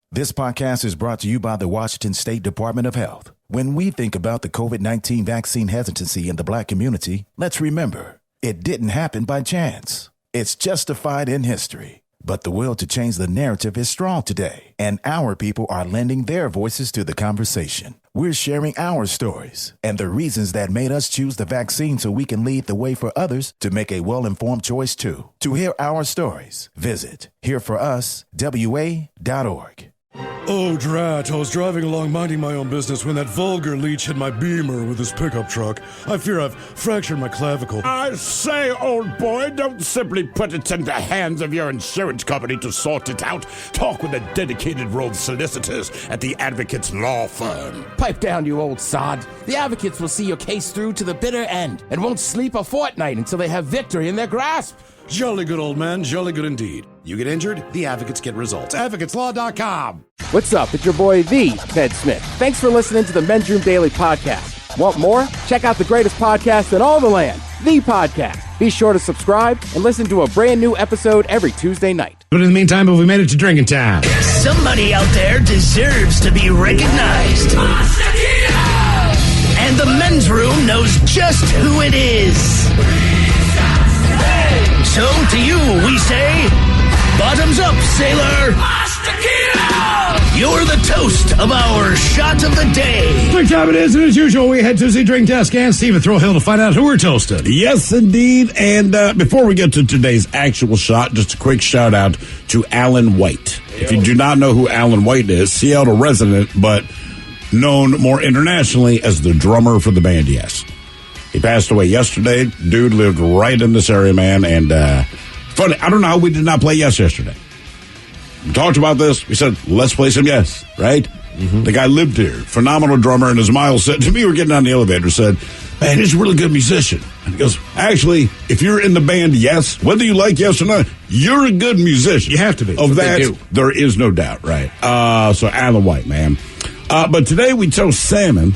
This podcast is brought to you by the Washington State Department of Health. When we think about the COVID-19 vaccine hesitancy in the Black community, let's remember, it didn't happen by chance. It's justified in history. But the will to change the narrative is strong today, and our people are lending their voices to the conversation. We're sharing our stories and the reasons that made us choose the vaccine so we can lead the way for others to make a well-informed choice too. To hear our stories, visit hereforuswa.org. Oh, drat. I was driving along minding my own business when that vulgar leech hit my Beamer with his pickup truck. I fear I've fractured my clavicle. I say, old boy, don't simply put it in the hands of your insurance company to sort it out. Talk with a dedicated row of solicitors at the Advocates Law Firm. Pipe down, you old sod. The Advocates will see your case through to the bitter end and won't sleep a fortnight until they have victory in their grasp. Jolly good, old man. Jolly good indeed. You get injured, the Advocates get results. AdvocatesLaw.com. What's up? It's your boy, the Ted Smith. Thanks for listening to the Men's Room Daily Podcast. Want more? Check out the greatest podcast in all the land, The Podcast. Be sure to subscribe and listen to a brand new episode every Tuesday night. But in the meantime, have we made it to drinking time? Somebody out there deserves to be recognized. And the Men's Room knows just who it is. So to you, we say, bottoms up, sailor. You're the toast of our shot of the day. Quick time it is, and as usual, we head to the drink desk and Steve at Thrill Hill to find out who we're toasting. Yes, indeed. And before we get to today's actual shot, just a quick shout out to Alan White. If you do not know who Alan White is, Seattle resident, but known more internationally as the drummer for the band Yes. He passed away yesterday. Dude lived right in this area, man. And funny, I don't know how we did not play Yes yesterday. We talked about this. We said, let's play some Yes, right? Mm-hmm. The guy lived here. Phenomenal drummer. And as Miles said to me, we were getting on the elevator, said, man, he's a really good musician. And he goes, actually, if you're in the band Yes, whether you like Yes or not, you're a good musician. You have to be. Of that, there is no doubt, right? So Alan White, man. But today we toast salmon.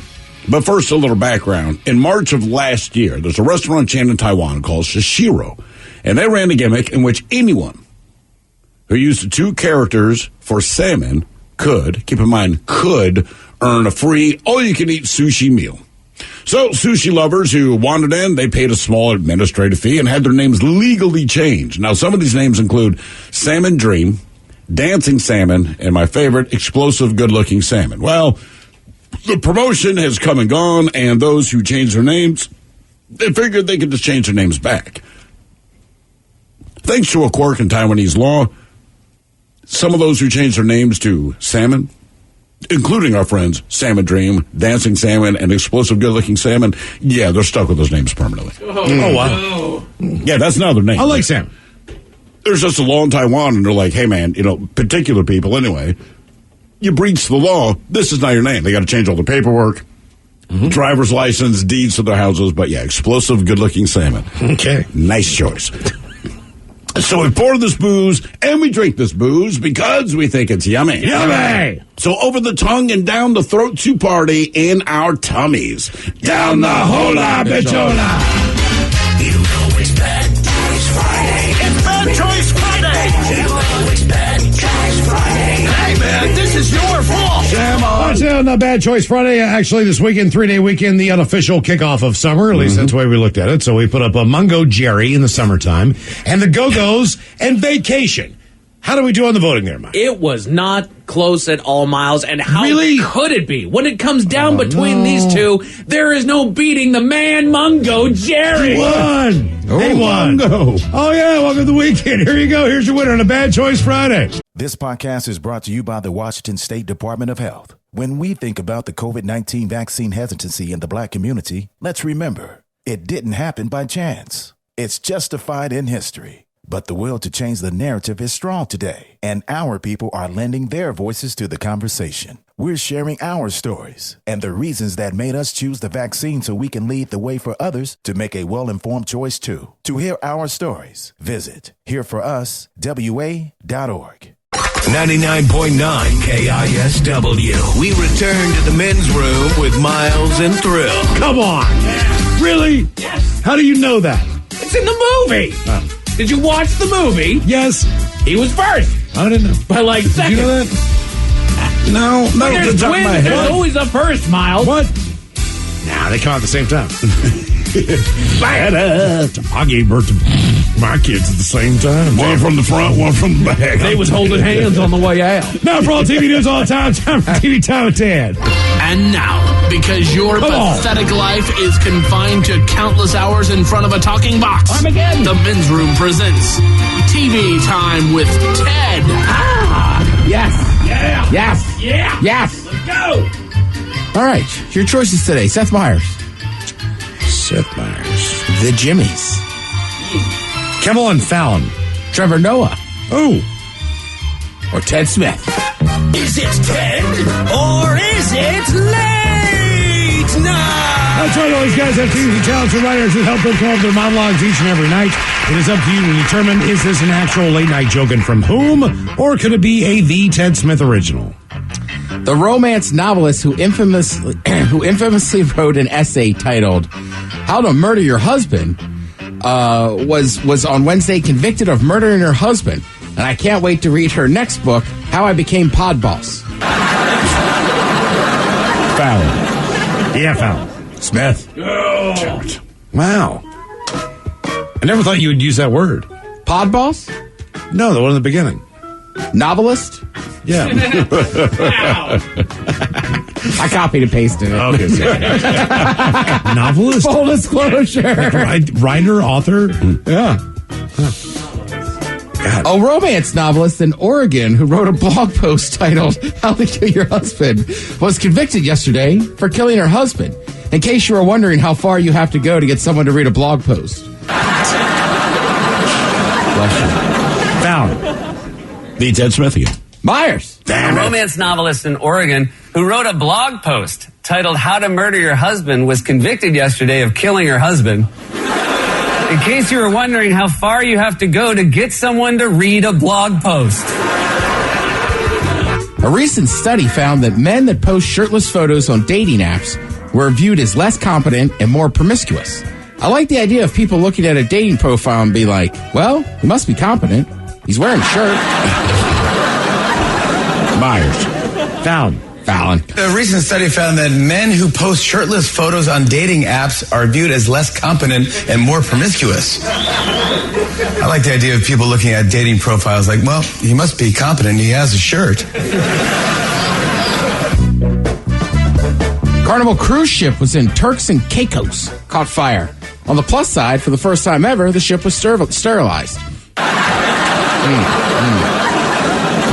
But first, a little background. In March of last year, there's a restaurant chain in Taiwan called Shishiro, and they ran a gimmick in which anyone who used the two characters for salmon could, keep in mind, could earn a free all-you-can-eat sushi meal. So sushi lovers who wanted in, they paid a small administrative fee and had their names legally changed. Now, some of these names include Salmon Dream, Dancing Salmon, and my favorite, Explosive Good-Looking Salmon. Well, the promotion has come and gone, and those who changed their names, they figured they could just change their names back. Thanks to a quirk in Taiwanese law, some of those who changed their names to Salmon, including our friends Salmon Dream, Dancing Salmon, and Explosive Good-Looking Salmon, yeah, they're stuck with those names permanently. Oh, wow. Yeah, that's now their name. I like Salmon. There's just a law in Taiwan, and they're like, hey, man, particular people anyway, you breach the law, this is not your name. They got to change all the paperwork, driver's license, deeds to their houses. But yeah, Explosive Good-Looking Salmon. Okay. Nice choice. So we pour this booze and we drink this booze because we think it's yummy. Yummy! So over the tongue and down the throat to party in our tummies. Down the hola, bichola. You know it's Bad Choice Friday. It's Bad Choice Friday. You know it's Bad Choice Friday. Hey, man, this is your fault. Come on. Not Bad Choice Friday. Actually, this weekend, 3-day weekend, the unofficial kickoff of summer. At least that's the way we looked at it. So we put up a Mungo Jerry in the summertime and the Go-Go's and Vacation. How do we do on the voting there, Mike? It was not close at all, Miles. And how really? Could it be? When it comes down between these two, there is no beating the man Mungo Jerry. He won. They won. Mungo. Oh, yeah. Welcome to the weekend. Here you go. Here's your winner on a Bad Choice Friday. This podcast is brought to you by the Washington State Department of Health. When we think about the COVID-19 vaccine hesitancy in the Black community, let's remember, it didn't happen by chance. It's justified in history. But the will to change the narrative is strong today, and our people are lending their voices to the conversation. We're sharing our stories and the reasons that made us choose the vaccine so we can lead the way for others to make a well-informed choice too. To hear our stories, visit hereforuswa.org. 99.9 KISW. We return to the men's room with Miles and Thrill. Come on. Really? Yes. How do you know that? It's in the movie. Oh. Did you watch the movie? Yes. He was first. I didn't know. By like Did seconds. you know that? No, When there's twins, there's always a first, Miles. What? Nah, they come out at the same time. I gave birth to my kids at the same time. One from the front, one from the back. They was holding hands on the way out. Now for all TV news all the time for TV Time with Ted. And now, because your pathetic life is confined to countless hours in front of a talking box, Armageddon. the Men's Room presents TV Time with Ted. Yes. Yeah. Yes. Yeah. Yes. Let's go. All right. Your choices today. Seth Meyers. Seth Meyers. The Jimmies. Kimmel and Fallon. Trevor Noah. Oh. Or Ted Smith. Is it Ted or is it late night? That's right, all these guys have teams of talented writers that help them come up with their monologues each and every night. It is up to you to determine, is this an actual late night joke and from whom, or could it be a The Ted Smith original? The romance novelist who infamously wrote an essay titled "How to Murder Your Husband" was on Wednesday convicted of murdering her husband, and I can't wait to read her next book, "How I Became Pod Boss." Fallon. Yeah, Fallon. Smith. Oh. Wow. I never thought you would use that word. Pod Boss? No, the one in the beginning. Novelist? Yeah. I copied and pasted it. Okay, sorry. Novelist? Full disclosure. Writer, author? Yeah. God. A romance novelist in Oregon who wrote a blog post titled "How to Kill Your Husband" was convicted yesterday for killing her husband. In case you were wondering how far you have to go to get someone to read a blog post. Fallon. The Ted Smith again. Myers. A romance novelist in Oregon who wrote a blog post titled "How to Murder Your Husband" was convicted yesterday of killing her husband. In case you were wondering how far you have to go to get someone to read a blog post. A recent study found that men that post shirtless photos on dating apps were viewed as less competent and more promiscuous. I like the idea of people looking at a dating profile and be like, well, he must be competent. He's wearing a shirt. Myers. Fallon. Fallon. A recent study found that men who post shirtless photos on dating apps are viewed as less competent and more promiscuous. I like the idea of people looking at dating profiles like, well, he must be competent. He has a shirt. Carnival cruise ship was in Turks and Caicos, caught fire. On the plus side, for the first time ever, the ship was sterilized.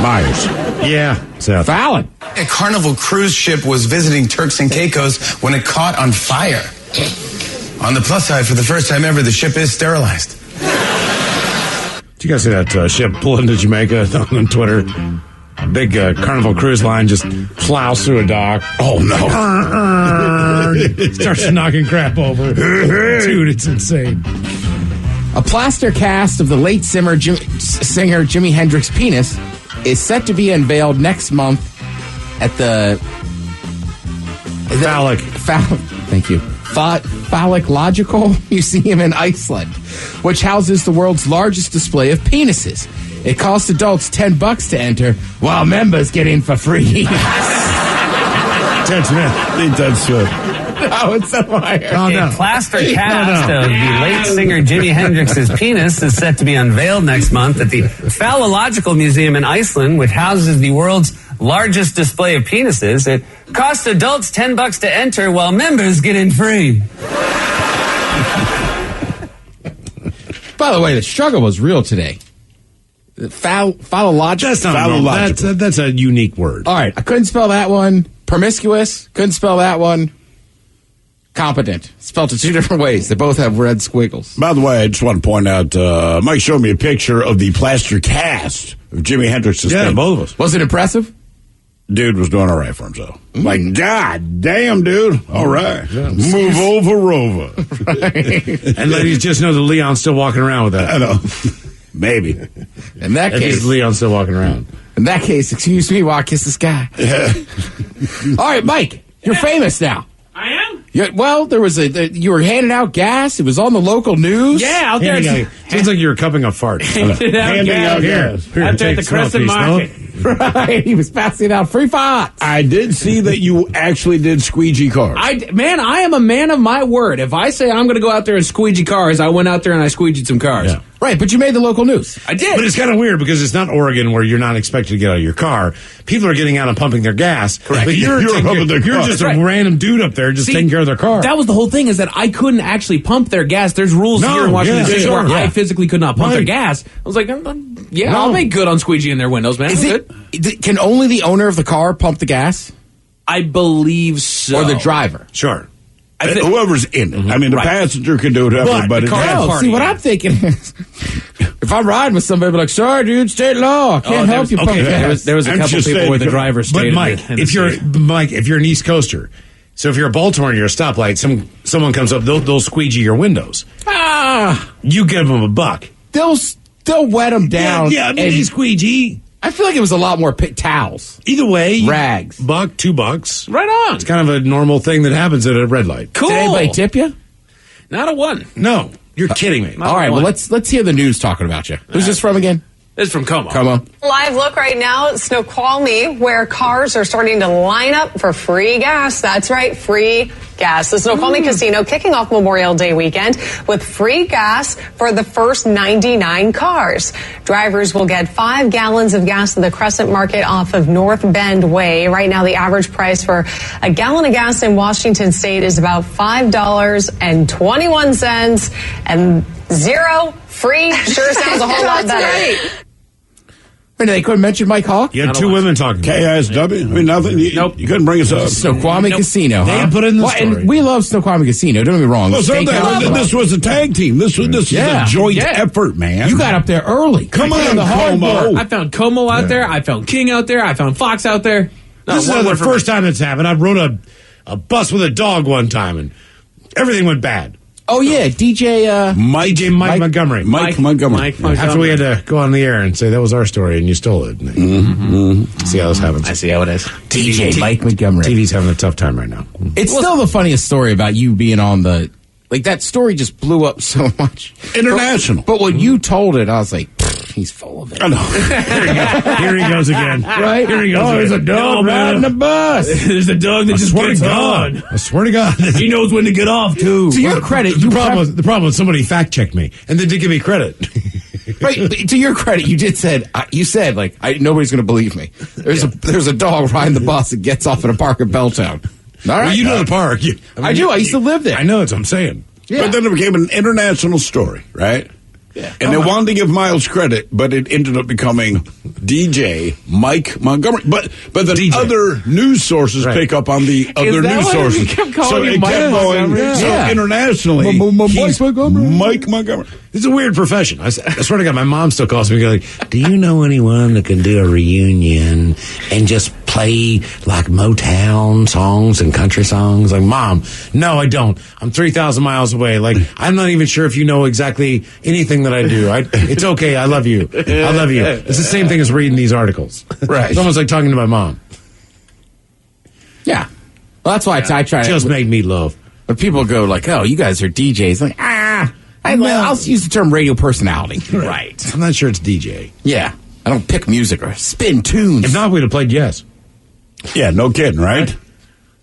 Myers. Yeah. Seth. Fallon. A Carnival cruise ship was visiting Turks and Caicos when it caught on fire. On the plus side, for the first time ever, the ship is sterilized. Did you guys see that ship pull into Jamaica on Twitter? Big Carnival cruise line just plows through a dock. Oh, no. Starts knocking crap over. Dude, it's insane. A plaster cast of the late singer Jimi Hendrix's penis is set to be unveiled next month at the Thank you. Phallicological Museum in Iceland, which houses the world's largest display of penises. It costs adults $10 to enter, while members get in for free. Ted Smith. Ted Smith. No, it's a liar. Oh, no. A plaster cast of the late singer Jimi Hendrix's penis is set to be unveiled next month at the Phallicological Museum in Iceland, which houses the world's largest display of penises. It costs adults $10 to enter, while members get in free. By the way, the struggle was real today. Phallological. That's not phallological. That's a unique word. All right, I couldn't spell that one. Promiscuous, couldn't spell that one. Competent, spelled it two different ways. They both have red squiggles. By the way, I just want to point out, Mike showed me a picture of the plaster cast of Jimi Hendrix's Yeah, face. both of us. Was it impressive? Dude was doing all right for himself. Like, God damn, dude. All right. Move over, Rover. And ladies, just know that Leon's still walking around with that. I know. Maybe. In that case, Leon's still walking around. In that case, excuse me while I kiss this guy. All right, Mike, you're famous now. I am? Well, there was you were handing out gas. It was on the local news. Yeah, out there. Sounds like you were cupping a fart. Handing out gas. Here, Out there at take the a small Crescent piece, Market. no? Right. He was passing out free farts. I did see that you actually did squeegee cars. I am a man of my word. If I say I'm going to go out there and squeegee cars, I went out there and I squeegeed some cars. Yeah. Right, but you made the local news. I did. But it's kind of weird because it's not Oregon where you're not expected to get out of your car. People are getting out and pumping their gas. Correct. But you're just a random dude up there just taking care of their car. That was the whole thing, is that I couldn't actually pump their gas. There's rules here in Washington State where I physically could not pump their gas. I was like, I'll make good on squeegeeing their windows, man. Can only the owner of the car pump the gas? I believe so. Or the driver? Sure. Whoever's in it. I mean, the passenger can do it, but see, what I'm thinking is, if I'm riding with somebody, I'd be like, sorry, dude, state law. Can't help you pump gas. There was a couple people where the driver stayed. But Mike, if you're an East Coaster, so if you're a Baltimore and you're a stoplight, someone comes up, they'll squeegee your windows. You give them $1. They'll wet them down. Yeah, I mean, they squeegee. I feel like it was a lot more towels. Either way, rags, $1, $2. Right on. It's kind of a normal thing that happens at a red light. Cool. Did anybody tip you? Not a one. No, you're kidding me. All right, well let's hear the news talking about you. Who's this from again? This is from Como. Live look right now at Snoqualmie, where cars are starting to line up for free gas. That's right, free gas. The Snoqualmie Casino kicking off Memorial Day weekend with free gas for the first 99 cars. Drivers will get 5 gallons of gas at the Crescent Market off of North Bend Way. Right now, the average price for a gallon of gas in Washington State is about $5.21, and 0 free sure sounds a whole lot better. Right. They couldn't mention Mike Hawk? You had 2 women talking. KISW? I mean, nothing. You couldn't bring us up. Snoqualmie Casino. They put it in the story. And we love Snoqualmie Casino. Don't get me wrong. Well, this was a tag team. This was a joint effort, man. You got up there early. Come on, Como. I found Como out there. I found King out there. I found Fox out there. This is the first time it's happened. I rode a bus with a dog one time, and everything went bad. Oh, yeah, DJ Mike Montgomery. Mike Montgomery. After we had to go on the air and say that was our story and you stole it. See how this happens. I see how it is. DJ Mike Montgomery. TV's having a tough time right now. It's still the funniest story about you being on the... Like, that story just blew up so much. International. But when you told it, I was like, he's full of it. I know. Here he goes again. Right? Here he goes. Oh, there's a dog riding the bus. There's a dog that just gets on. I swear to God. He knows when to get off, too. To your credit, the problem was somebody fact checked me and they did give me credit. Right, to your credit, you said nobody's going to believe me. There's a dog riding the bus that gets off at a park at Belltown. All right, well, you know the park. I do. I used to live there. I know. That's what I'm saying. Yeah. But then it became an international story, right? Yeah. And they wanted to give Miles credit, but it ended up becoming DJ Mike Montgomery. But then other news sources pick up on the other news sources. So it kept going. So internationally, Mike Montgomery. It's a weird profession. I swear to God, my mom still calls me and goes, do you know anyone that can do a reunion and just play like Motown songs and country songs? Like, Mom, no, I don't. I'm 3,000 miles away. Like, I'm not even sure if you know exactly anything that I do. It's okay. I love you. I love you. It's the same thing as reading these articles. Right. It's almost like talking to my mom. Yeah. Well, that's why I try to... Just made me love. When people go like, oh, you guys are DJs. Like, I'll use the term radio personality. Right. I'm not sure it's DJ. Yeah. I don't pick music or spin tunes. If not, we'd have played yes. Yeah, no kidding, right?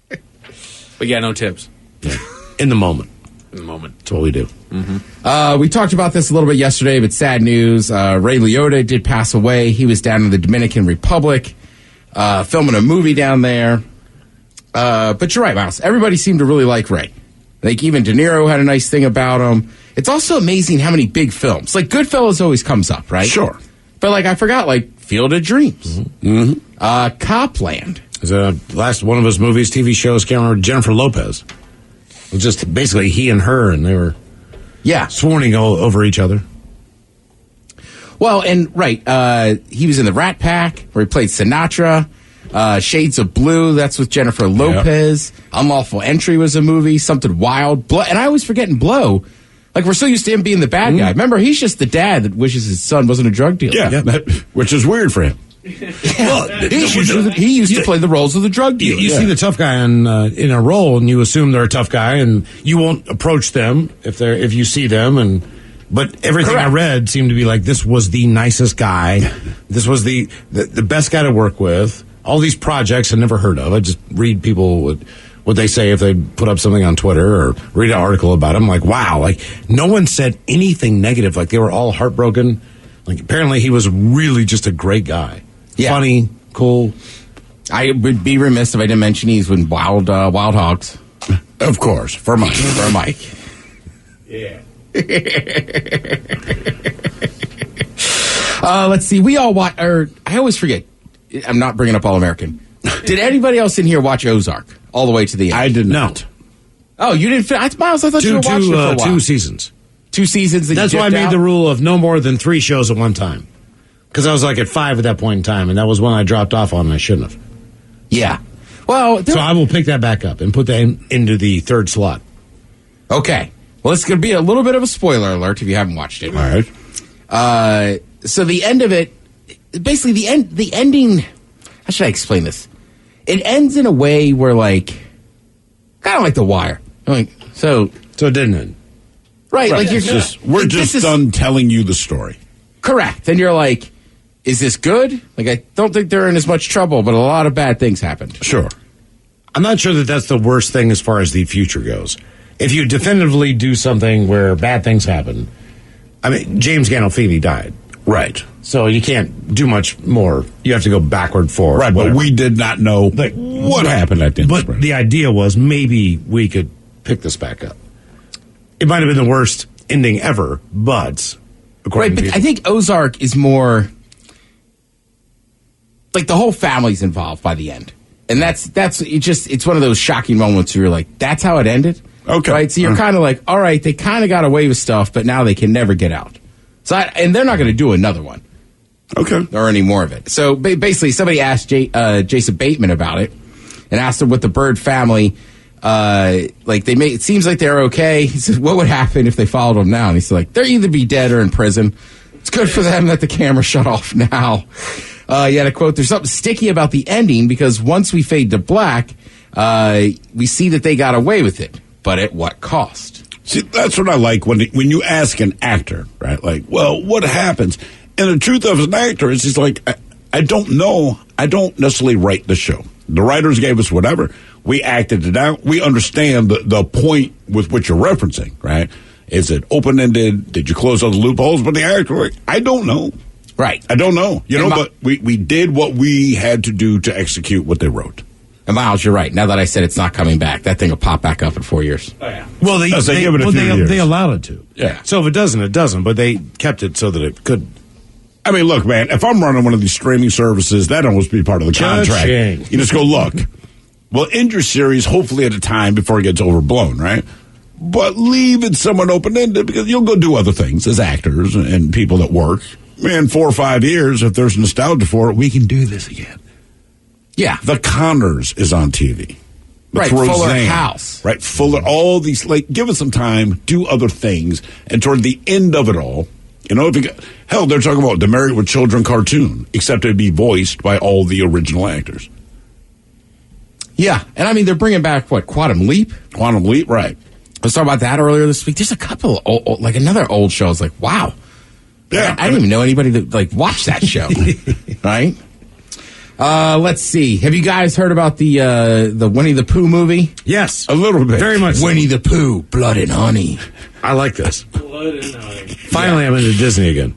But yeah, no tips. Yeah. In the moment. In the moment. That's what we do. Mm-hmm. We talked about this a little bit yesterday, but sad news. Ray Liotta did pass away. He was down in the Dominican Republic, filming a movie down there. But you're right, Miles. Everybody seemed to really like Ray. Like, even De Niro had a nice thing about him. It's also amazing how many big films. Like, Goodfellas always comes up, right? Sure. But, like, I forgot, like, Field of Dreams. Mm-hmm. Copland. It was last one of his movies, TV shows, can't remember, Jennifer Lopez. It was just basically he and her, and they were sworning over each other. Well, and, he was in the Rat Pack, where he played Sinatra. Shades of Blue, that's with Jennifer Lopez. Yep. Unlawful Entry was a movie. Something Wild. And I always forgetting Blow. Like, we're so used to him being the bad guy. Remember, he's just the dad that wishes his son wasn't a drug dealer. Yeah, which is weird for him. Well, he used to play the roles of the drug dealer. You see the tough guy in a role, and you assume they're a tough guy, and you won't approach them if you see them, and But everything I read seemed to be like, this was the nicest guy. This was the best guy to work with. All these projects I never heard of. I just read people what they say if they put up something on Twitter or read an article about him. I'm like, wow, like no one said anything negative. Like they were all heartbroken. Like apparently he was really just a great guy. Yeah. Funny, cool. I would be remiss if I didn't mention he's with Wild Hogs. Of course, for Mike. For Mike. Yeah. Let's see. We all watch, or I always forget. I'm not bringing up All American. Did anybody else in here watch Ozark all the way to the end? I did not. Oh, you didn't? Miles, I thought you were watching it for a while. 2 seasons. 2 seasons. That's why I made the rule of no more than 3 shows at one time. Because I was like at 5 at that point in time, and that was when I dropped off on and I shouldn't have. Yeah. Well, so I will pick that back up and put that into the 3rd slot. Okay. Well, it's going to be a little bit of a spoiler alert if you haven't watched it. All right. So the end of it, basically the ending, how should I explain this? It ends in a way where like, kind of like The Wire. Like, so it didn't end. Right. Like we're just done telling you the story. Correct. And you're like, is this good? Like, I don't think they're in as much trouble, but a lot of bad things happened. Sure. I'm not sure that that's the worst thing as far as the future goes. If you definitively do something where bad things happen, I mean, James Gandolfini died. Right. So you can't do much more. You have to go backward, forward. Right, whatever. but we did not know what happened at the end. But the idea was maybe we could pick this back up. It might have been the worst ending ever, but... Right, but I think Ozark is more... Like, the whole family's involved by the end. And it's one of those shocking moments where you're like, that's how it ended? Okay. Right? So you're kind of like, all right, they kind of got away with stuff, but now they can never get out. And they're not going to do another one. Okay. Or any more of it. So basically, somebody asked Jason Bateman about it and asked him what the Bird family, it seems like they're okay. He says, what would happen if they followed them now? And he's like, they'll either be dead or in prison. It's good for them that the camera shut off now. He had a quote, there's something sticky about the ending because once we fade to black, we see that they got away with it. But at what cost? See, that's what I like when you ask an actor, right? Like, well, what happens? And the truth of an actor is, he's like, I don't know. I don't necessarily write the show. The writers gave us whatever. We acted it out. We understand the point with which you're referencing, right? Is it open-ended? Did you close all the loopholes? But the actor, like, I don't know. Right. I don't know. But we did what we had to do to execute what they wrote. And Miles, you're right. Now that I said it's not coming back, that thing will pop back up in 4 years. Oh, yeah. Well, they give it a few years. They allowed it to. Yeah. So if it doesn't, it doesn't. But they kept it so that it could. I mean, look, man, if I'm running one of these streaming services, that almost be part of the contract. You just go, look, we'll end your series hopefully at a time before it gets overblown, right? But leave it somewhat open-ended because you'll go do other things as actors and people that work. Man, 4 or 5 years, if there's nostalgia for it, we can do this again. Yeah. The Connors is on TV. Right, Fuller House. Right, Fuller, all these, like, give us some time, do other things, and toward the end of it all, hell, they're talking about the Married with Children cartoon, except it'd be voiced by all the original actors. Yeah, and I mean, they're bringing back, Quantum Leap? Quantum Leap, right. I was talking about that earlier this week. There's a couple, another old show. It's like, wow. Yeah. I didn't even know anybody that, watched that show. Right? Let's see. Have you guys heard about the Winnie the Pooh movie? Yes. A little bit. Very much. Winnie the Pooh, Blood and Honey. I like this. Blood and honey. Finally, I'm into Disney again.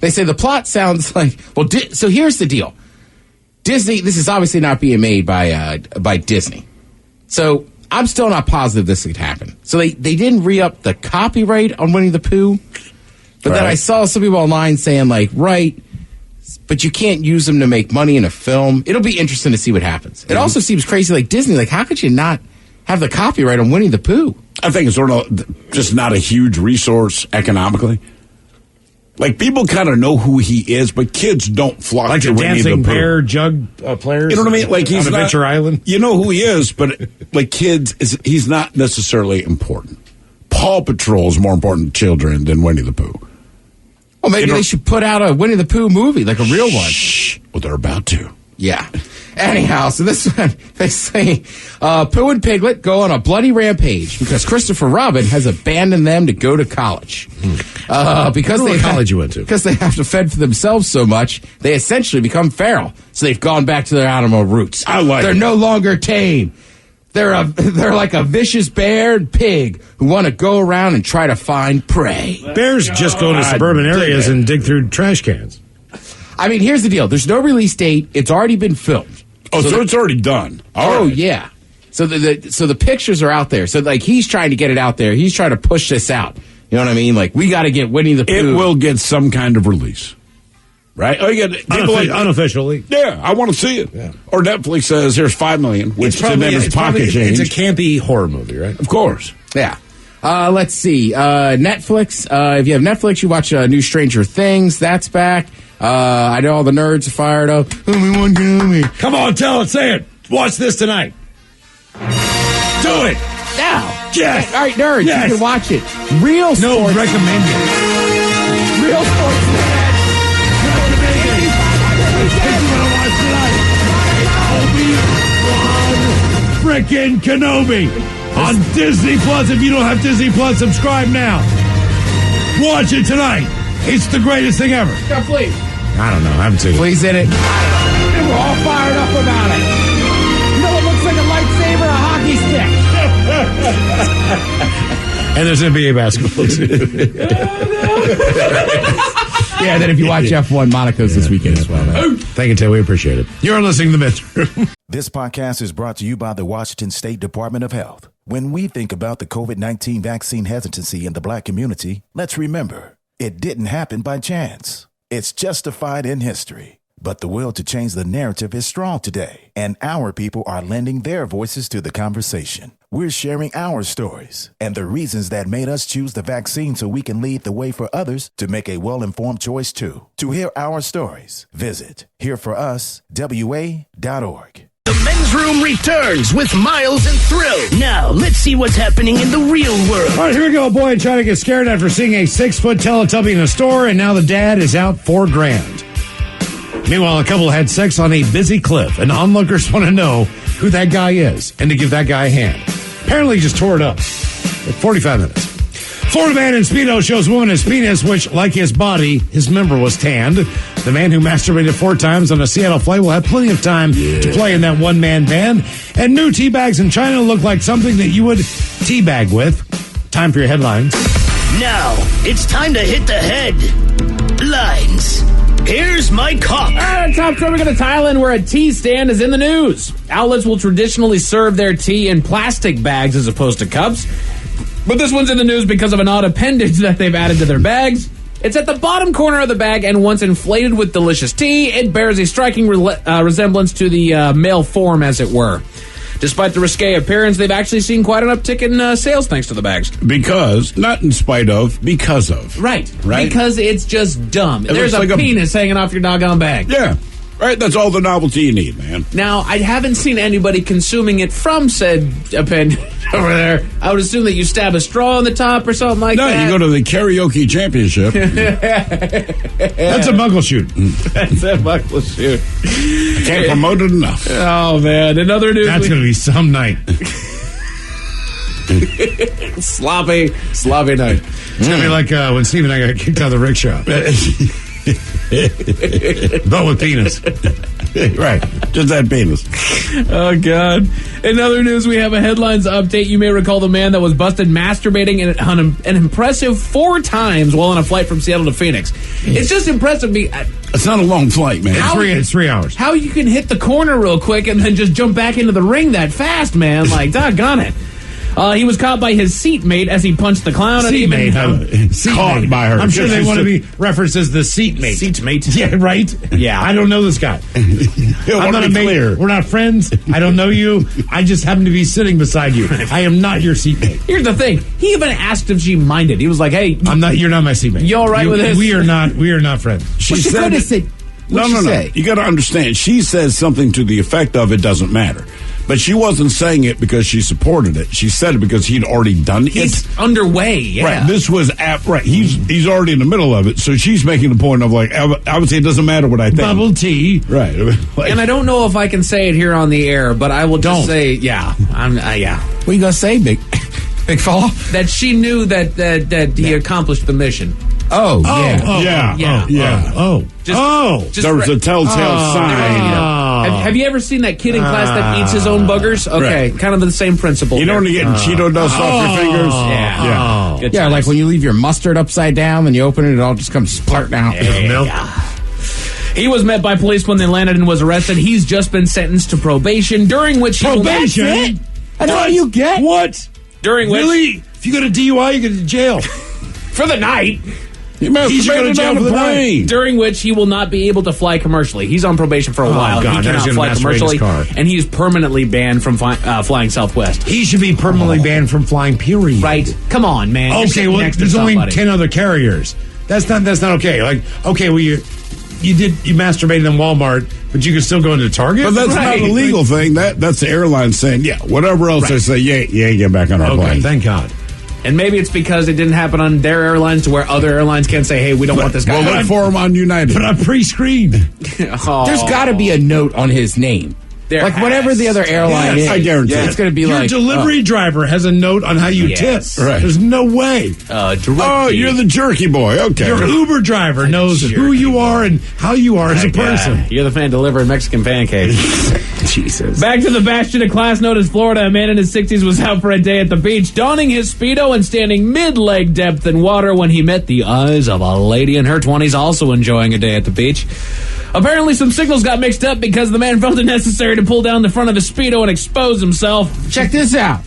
They say the plot sounds like... Well, so here's the deal. Disney, this is obviously not being made by Disney. So I'm still not positive this could happen. So they didn't re-up the copyright on Winnie the Pooh. But then I saw some people online saying, right... But you can't use them to make money in a film. It'll be interesting to see what happens. It also seems crazy, like Disney. Like, how could you not have the copyright on Winnie the Pooh? I think it's sort of just not a huge resource economically. Like, people kind of know who he is, but kids don't flock like to Winnie the Pooh. Like the dancing bear jug players? You know what I mean? Like, he's on Adventure Island? You know who he is, but, like, kids, he's not necessarily important. Paw Patrol is more important to children than Winnie the Pooh. Well, maybe they should put out a Winnie the Pooh movie, like a real one. Well, they're about to. Yeah. Anyhow, so this one, they say Pooh and Piglet go on a bloody rampage because Christopher Robin has abandoned them to go to college. Because what college you went to? Because they have to fend for themselves so much, they essentially become feral. So they've gone back to their animal roots. They're no longer tame. They're like a vicious bear and pig who want to go around and try to find prey. Bears just go to suburban areas and dig through trash cans. I mean, here's the deal. There's no release date. It's already been filmed. Oh, so it's already done. All right. Yeah. So the pictures are out there. So like he's trying to get it out there. He's trying to push this out. You know what I mean? Like we got to get Winnie the Pooh. It will get some kind of release, right? Oh, you get unofficially. Yeah, I want to see it. Yeah. Or Netflix says here's $5 million, which to them is pocket change. It's a campy horror movie, right? Of course. Yeah. Let's see. Netflix. If you have Netflix, you watch New Stranger Things. That's back. I know all the nerds are fired up. Obi-Wan Kenobi. Come on, tell it, say it. Watch this tonight. Do it. Now. Yes. All right, nerds, yes. You can watch it. Real sports. No, recommend it. Real sports. Obi-Wan frickin' Kenobi on Disney Plus. If you don't have Disney Plus, subscribe now. Watch it tonight. It's the greatest thing ever. Got Flea. I don't know. I haven't seen it. Flea's in it. And we're all fired up about it. You know what looks like a lightsaber? A hockey stick. And there's NBA basketball, too. Yeah, then if you watch F1, Monaco's this weekend as well. Man. Thank you, Ted. We appreciate it. You're listening to the Men's Room. This podcast is brought to you by the Washington State Department of Health. When we think about the COVID-19 vaccine hesitancy in the Black community, let's remember, it didn't happen by chance. It's justified in history. But the will to change the narrative is strong today, and our people are lending their voices to the conversation. We're sharing our stories and the reasons that made us choose the vaccine so we can lead the way for others to make a well-informed choice too. To hear our stories, visit hereforuswa.org. The Men's Room returns with Miles and Thrill. Now, let's see what's happening in the real world. All right, here we go. A boy trying to get scared after seeing a 6-foot Teletubby in a store, and now the dad is out $4,000. Meanwhile, a couple had sex on a busy cliff, and onlookers want to know who that guy is and to give that guy a hand. Apparently, he just tore it up. 45 minutes. Florida man in Speedo shows woman his penis, which, like his body, his member was tanned. The man who masturbated 4 times on a Seattle flight will have plenty of time to play in that one-man band. And new tea bags in China look like something that you would teabag with. Time for your headlines. Now, it's time to hit the headlines. Here's my cop. Top story, we go to Thailand where a tea stand is in the news. Outlets will traditionally serve their tea in plastic bags as opposed to cups. But this one's in the news because of an odd appendage that they've added to their bags. It's at the bottom corner of the bag, and once inflated with delicious tea, it bears a striking resemblance to the male form, as it were. Despite the risque appearance, they've actually seen quite an uptick in sales thanks to the bags. Because, not in spite of, because of. Right. Because it's just dumb. There's a like penis hanging off your doggone bag. Yeah. Right, that's all the novelty you need, man. Now, I haven't seen anybody consuming it from said appendage over there. I would assume that you stab a straw on the top or something like that. No, you go to the karaoke championship. That's a buckle shoot. That's a buckle shoot. Can't promote it enough. Oh, man. Another news. That's going to be some night. sloppy night. It's going to be like when Steve and I got kicked out of the rickshaw. But with penis. Right. Just that penis. Oh, God. In other news, we have a headlines update. You may recall the man that was busted masturbating an impressive 4 times while on a flight from Seattle to Phoenix. It's just impressive. It's not a long flight, man. It's 3 hours. How you can hit the corner real quick and then just jump back into the ring that fast, man. Like, doggone it. He was caught by his seatmate as he punched the clown. Seatmate. Caught by her. I'm sure they want to be referenced as the seatmate. Seatmate. Yeah, right? Yeah. I don't know this guy. I'm not a mate. We're not friends. I don't know you. I just happen to be sitting beside you. I am not your seatmate. Here's the thing. He even asked if she minded. He was like, hey. You're not my seatmate. You all right with this? We are not friends. She could have said, No. You got to understand. She says something to the effect of it doesn't matter. But she wasn't saying it because she supported it. She said it because he'd already done it. He's underway, yeah. Right. This was right. He's already in the middle of it. So she's making the point of like, I would say it doesn't matter what I think. Bubble tea. Right. Like, and I don't know if I can say it here on the air, but I will just say, yeah. Yeah. What you gonna say, big fella? That she knew that he accomplished the mission. Oh, yeah. Just there was a telltale sign. Have you ever seen that kid in class that eats his own boogers? Okay, Right. kind of the same principle. You know when you're getting Cheeto dust off your fingers? Yeah. Good Yeah, times. like when you leave your mustard upside down and you open it, it all just comes splurting out. He was met by police when they landed and was arrested. He's just been sentenced to probation, during which Probation? That's all you get? What? During which Really? If you go to DUI, you go to jail. for the night. He must He should go to have jail been for on the the night. plane. During which he will not be able to fly commercially. He's on probation for a while. God, He now he's cannot gonna fly masturbate commercially, his car. and he's permanently banned from flying Southwest. He should be permanently banned from flying, period. Right? Come on, man. You're Okay, sitting well, next to there's only somebody. 10 other carriers. That's not okay. Like, okay, well, you masturbated in Walmart, but you can still go into Target? But that's Right. not a legal thing. That's the airline saying, yeah, whatever else they say, get back on our Okay, plane. thank God. And maybe it's because it didn't happen on their airlines to where other airlines can say, hey, we don't want this guy. Well, look for him on United. But I'm pre-screened. Oh. There's got to be a note on his name. There like whatever has. the other airline is. I guarantee it. It's going to be Your like delivery driver has a note on how you Yes. tip. Right. There's no way. Oh, you're the jerky boy. Okay. Your Uber driver knows who you are and how you are as a person. You're the fan delivering Mexican pancakes. Jesus. Back to the bastion of class known as Florida. A man in his 60s was out for a day at the beach, donning his Speedo and standing mid-leg depth in water when he met the eyes of a lady in her 20s also enjoying a day at the beach. Apparently, some signals got mixed up because the man felt it necessary to pull down the front of his Speedo and expose himself. Check this out.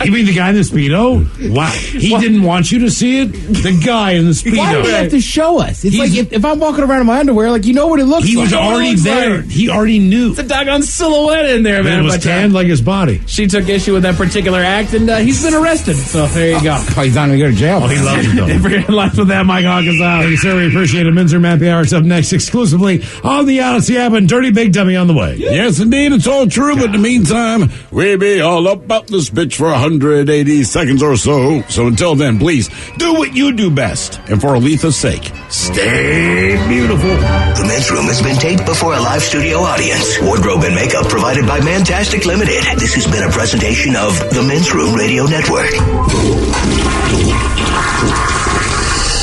You mean the guy in the Speedo? Wow. He didn't want you to see it? The guy in the Speedo. Why do you have to show us? It's like if I'm walking around in my underwear, like you know what it looks like. He was already there. He already knew. It's a doggone silhouette in there, man. It was But, tanned like his body. she took issue with that particular act, and he's been arrested. So there you go. Oh, he's not going to go to jail. Oh, he loves it, though. If you're in line with that, Mike Hawkins out. Thank you, sir. We appreciate it. Men's Room Happy Hour is up next exclusively on the Odyssey app and Dirty Big Dummy on the way. Yes, indeed, it's all true. But in the meantime, we be all about this bitch for 180 seconds or so. So until then, please do what you do best. And for Aletha's sake, stay beautiful. The Men's Room has been taped before a live studio audience. Wardrobe and makeup provided by Mantastic Limited. This has been a presentation of the Men's Room Radio Network.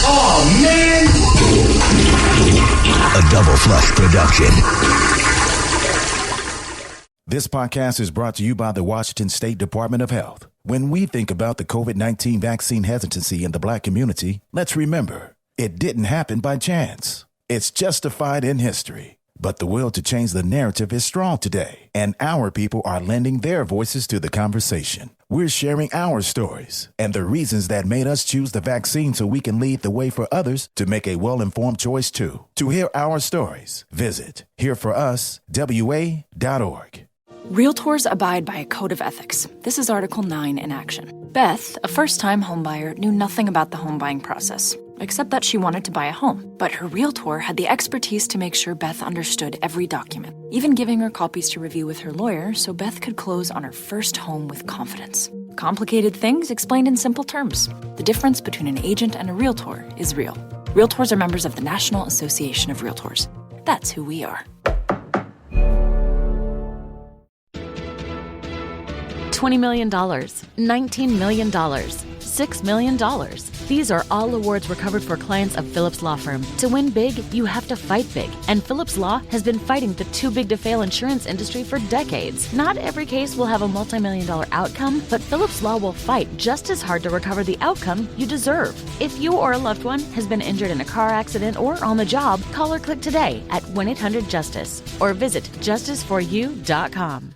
Oh, man! A Double Flush production. This podcast is brought to you by the Washington State Department of Health. When we think about the COVID-19 vaccine hesitancy in the Black community, let's remember, it didn't happen by chance. It's justified in history. But the will to change the narrative is strong today, and our people are lending their voices to the conversation. We're sharing our stories and the reasons that made us choose the vaccine so we can lead the way for others to make a well-informed choice too. To hear our stories, visit hereforuswa.org. Realtors abide by a code of ethics. This is Article 9 in action. Beth, a first-time homebuyer, knew nothing about the home buying process, except that she wanted to buy a home. But her realtor had the expertise to make sure Beth understood every document, even giving her copies to review with her lawyer so Beth could close on her first home with confidence. Complicated things explained in simple terms. The difference between an agent and a realtor is real. Realtors are members of the National Association of Realtors. That's who we are. $20 million, $19 million, $6 million. These are all awards recovered for clients of Phillips Law Firm. To win big, you have to fight big. And Phillips Law has been fighting the too-big-to-fail insurance industry for decades. Not every case will have a multi-million-dollar outcome, but Phillips Law will fight just as hard to recover the outcome you deserve. If you or a loved one has been injured in a car accident or on the job, call or click today at 1-800-JUSTICE or visit justiceforyou.com.